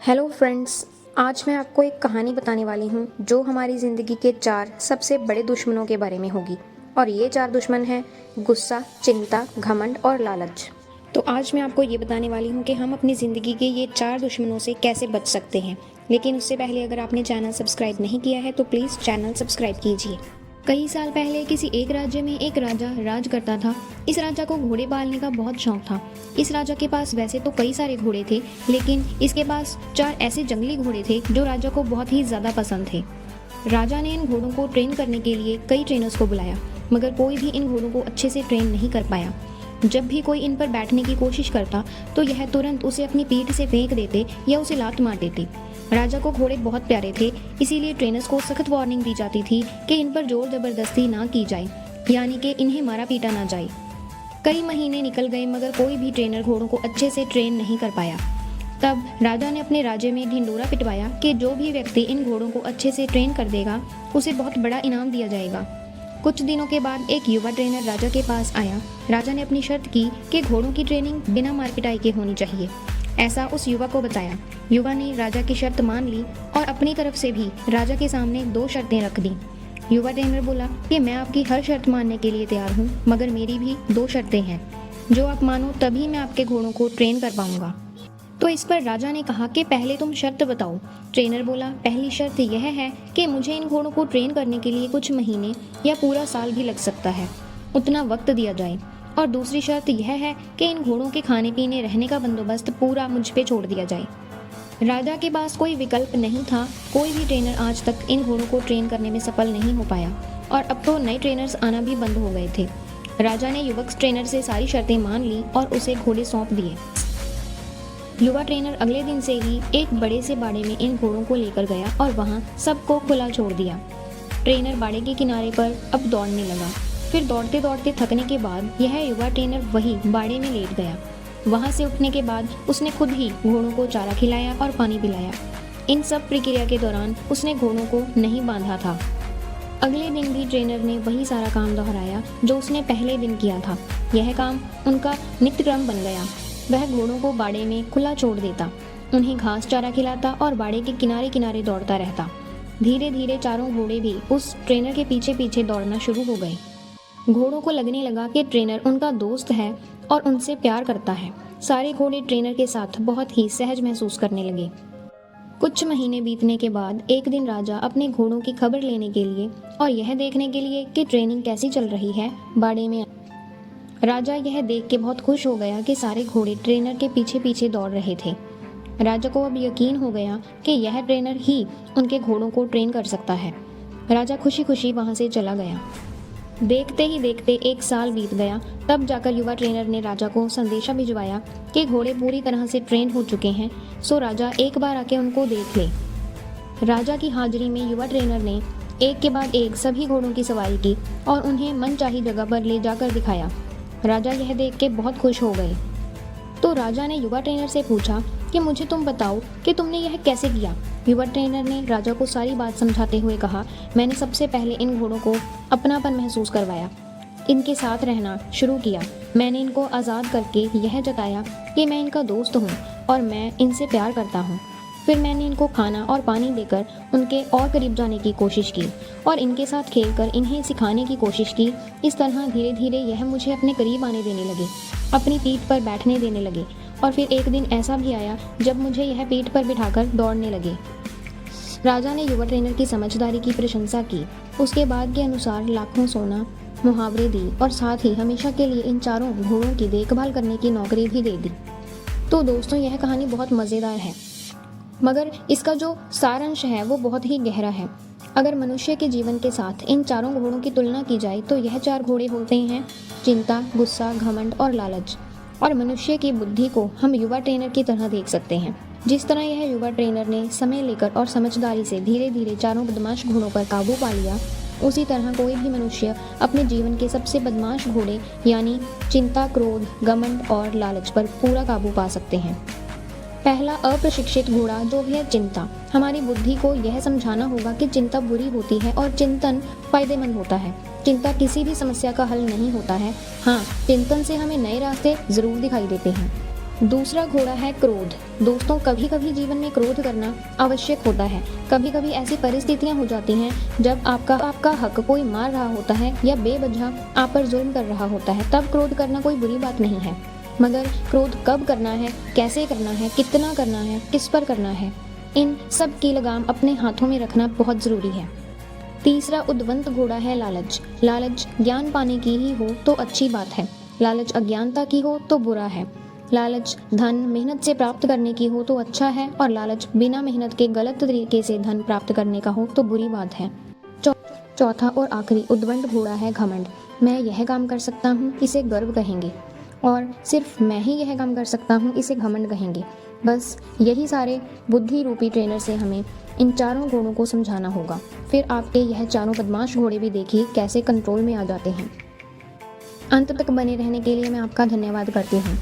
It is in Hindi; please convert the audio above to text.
Hello friends. आज मैं आपको एक कहानी बताने वाली हूँ जो हमारी ज़िंदगी के 4 सबसे बड़े दुश्मनों के बारे में होगी। और ये 4 दुश्मन हैं गुस्सा, चिंता, घमंड और लालच। तो आज मैं आपको ये बताने वाली हूँ कि हम अपनी ज़िंदगी के ये 4 दुश्मनों से कैसे बच सकते हैं। लेकिन उससे पहले अगर आपने चैनल सब्सक्राइब नहीं किया है तो प्लीज़ चैनल सब्सक्राइब कीजिए। कई साल पहले किसी एक राज्य में एक राजा राज करता था। इस राजा को घोड़े पालने का बहुत शौक था। इस राजा के पास वैसे तो कई सारे घोड़े थे, लेकिन इसके पास 4 ऐसे जंगली घोड़े थे जो राजा को बहुत ही ज्यादा पसंद थे। राजा ने इन घोड़ों को ट्रेन करने के लिए कई ट्रेनर्स को बुलाया, मगर कोई भी इन घोड़ों को अच्छे से ट्रेन नहीं कर पाया। जब भी कोई इन पर बैठने की कोशिश करता तो यह तुरंत उसे अपनी पीठ से फेंक देते या उसे लात मार देते। राजा को घोड़े बहुत प्यारे थे, इसीलिए ट्रेनर्स को सख्त वार्निंग दी जाती थी कि इन पर जोर जबरदस्ती ना की जाए, यानी कि इन्हें मारा पीटा ना जाए। कई महीने निकल गए मगर कोई भी ट्रेनर घोड़ों को अच्छे से ट्रेन नहीं कर पाया। तब राजा ने अपने राज्य में ढिंडोरा पिटवाया कि जो भी व्यक्ति इन घोड़ों को अच्छे से ट्रेन कर देगा उसे बहुत बड़ा इनाम दिया जाएगा। कुछ दिनों के बाद एक युवा ट्रेनर राजा के पास आया। राजा ने अपनी शर्त की कि घोड़ों की ट्रेनिंग बिना मार पिटाई के होनी चाहिए, ऐसा उस युवा को बताया। युवा ने राजा की शर्त मान ली और अपनी तरफ से भी राजा के सामने 2 शर्तें रख दी। युवा ट्रेनर बोला कि मैं आपकी हर शर्त मानने के लिए तैयार हूँ, मगर मेरी भी 2 शर्तें हैं। जो आप मानो तभी मैं आपके घोड़ों को ट्रेन कर पाऊंगा। तो इस पर राजा ने कहा कि पहले तुम शर्त बताओ। ट्रेनर बोला, पहली शर्त यह है कि मुझे इन घोड़ों को ट्रेन करने के लिए कुछ महीने या पूरा साल भी लग सकता है, उतना वक्त दिया जाए। और दूसरी शर्त यह है कि इन घोड़ों के खाने पीने रहने का बंदोबस्त पूरा मुझ पे छोड़ दिया जाए। राजा के पास कोई विकल्प नहीं था। कोई भी ट्रेनर आज तक इन घोड़ों को ट्रेन करने में सफल नहीं हो पाया और अब तो नए ट्रेनर्स आना भी बंद हो गए थे। राजा ने युवक ट्रेनर से सारी शर्तें मान ली और उसे घोड़े सौंप दिए। युवा ट्रेनर अगले दिन से ही एक बड़े से बाड़े में इन घोड़ों को लेकर गया और वहाँ सबको खुला छोड़ दिया। ट्रेनर बाड़े के किनारे पर अब दौड़ने लगा। फिर दौड़ते दौड़ते थकने के बाद यह युवा ट्रेनर वही बाड़े में लेट गया। वहां से उठने के बाद उसने खुद ही घोड़ों को चारा खिलाया और पानी पिलाया। इन सब प्रक्रिया के दौरान उसने घोड़ों को नहीं बांधा था। अगले दिन भी ट्रेनर ने वही सारा काम दोहराया जो उसने पहले दिन किया था। यह काम उनका नित्यक्रम बन गया। वह घोड़ों को बाड़े में खुला छोड़ देता, उन्हें घास चारा खिलाता और बाड़े के किनारे किनारे दौड़ता रहता। धीरे धीरे चारों घोड़े भी उस ट्रेनर के पीछे पीछे दौड़ना शुरू हो गए। घोड़ों को लगने लगा कि ट्रेनर उनका दोस्त है और उनसे प्यार करता है। सारे घोड़े ट्रेनर के साथ बहुत ही सहज महसूस करने लगे। कुछ महीने बीतने के बाद एक दिन राजा अपने घोड़ों की खबर लेने के लिए और यह देखने के लिए कि ट्रेनिंग कैसी चल रही है बाड़े में। राजा यह देख के बहुत खुश हो गया कि सारे घोड़े ट्रेनर के पीछे पीछे दौड़ रहे थे। राजा को अब यकीन हो गया कि यह ट्रेनर ही उनके घोड़ों को ट्रेन कर सकता है। राजा खुशी खुशी वहां से चला गया। देखते ही देखते 1 साल बीत गया। तब जाकर युवा ट्रेनर ने राजा को संदेशा भिजवाया कि घोड़े पूरी तरह से ट्रेन हो चुके हैं, सो राजा एक बार आके उनको देख ले। राजा की हाजिरी में युवा ट्रेनर ने एक के बाद एक सभी घोड़ों की सवारी की और उन्हें मनचाही जगह पर ले जाकर दिखाया। राजा यह देख के बहुत खुश हो गए। तो राजा ने युवा ट्रेनर से पूछा कि मुझे तुम बताओ कि तुमने यह कैसे किया। युवा ट्रेनर ने राजा को सारी बात समझाते हुए कहा, मैंने सबसे पहले इन घोड़ों को अपनापन महसूस करवाया, इनके साथ रहना शुरू किया। मैंने इनको आज़ाद करके यह जताया कि मैं इनका दोस्त हूँ और मैं इनसे प्यार करता हूँ। फिर मैंने इनको खाना और पानी देकर उनके और करीब जाने की कोशिश की और इनके साथ खेलकर इन्हें सिखाने की कोशिश की। इस तरह धीरे धीरे यह मुझे अपने करीब आने देने लगे, अपनी पीठ पर बैठने देने लगे और फिर एक दिन ऐसा भी आया जब मुझे यह पीठ पर बिठाकर दौड़ने लगे। राजा ने युवा ट्रेनर की समझदारी की प्रशंसा की। उसके बाद के अनुसार लाखों सोना, मुहावरे दी और साथ ही हमेशा के लिए इन चारों घोड़ों की देखभाल करने की नौकरी भी दे दी। तो दोस्तों, यह कहानी बहुत मज़ेदार है, मगर इसका जो सारांश है वो बहुत ही गहरा है। अगर मनुष्य के जीवन के साथ इन चारों घोड़ों की तुलना की जाए तो यह 4 घोड़े होते हैं चिंता, गुस्सा, घमंड और लालच। और मनुष्य की बुद्धि को हम युवा ट्रेनर की तरह देख सकते हैं। जिस तरह यह युवा ट्रेनर ने समय लेकर और समझदारी से धीरे धीरे चारों बदमाश घोड़ों पर काबू पा लिया, उसी तरह कोई भी मनुष्य अपने जीवन के सबसे बदमाश घोड़े यानी चिंता, क्रोध, घमंड और लालच पर पूरा काबू पा सकते हैं। पहला अप्रशिक्षित घोड़ा जो है चिंता। हमारी बुद्धि को यह समझाना होगा कि चिंता बुरी होती है और चिंतन फायदेमंद होता है। चिंता किसी भी समस्या का हल नहीं होता है। हाँ, चिंतन से हमें नए रास्ते जरूर दिखाई देते हैं। दूसरा घोड़ा है क्रोध। दोस्तों, कभी कभी जीवन में क्रोध करना आवश्यक होता है। कभी कभी ऐसी परिस्थितियां हो जाती हैं जब आपका हक कोई मार रहा होता है या बेवजह आप पर जुल्म कर रहा होता है, तब क्रोध करना कोई बुरी बात नहीं है। मगर क्रोध कब करना है, कैसे करना है, कितना करना है, किस पर करना है, इन सब की लगाम अपने हाथों में रखना बहुत ज़रूरी है। तीसरा उद्वंत घोड़ा है लालच। लालच ज्ञान पाने की ही हो तो अच्छी बात है, लालच अज्ञानता की हो तो बुरा है। लालच धन मेहनत से प्राप्त करने की हो तो अच्छा है, और लालच बिना मेहनत के गलत तरीके से धन प्राप्त करने का हो तो बुरी बात है। चौथा और आखिरी उद्वंत घोड़ा है घमंड। मैं यह काम कर सकता हूँ, इसे गर्व कहेंगे, और सिर्फ मैं ही यह काम कर सकता हूँ, इसे घमंड कहेंगे। बस यही सारे बुद्धि रूपी ट्रेनर से हमें इन चारों घोड़ों को समझाना होगा। फिर आपके यह चारों बदमाश घोड़े भी देखिए कैसे कंट्रोल में आ जाते हैं। अंत तक बने रहने के लिए मैं आपका धन्यवाद करती हूँ।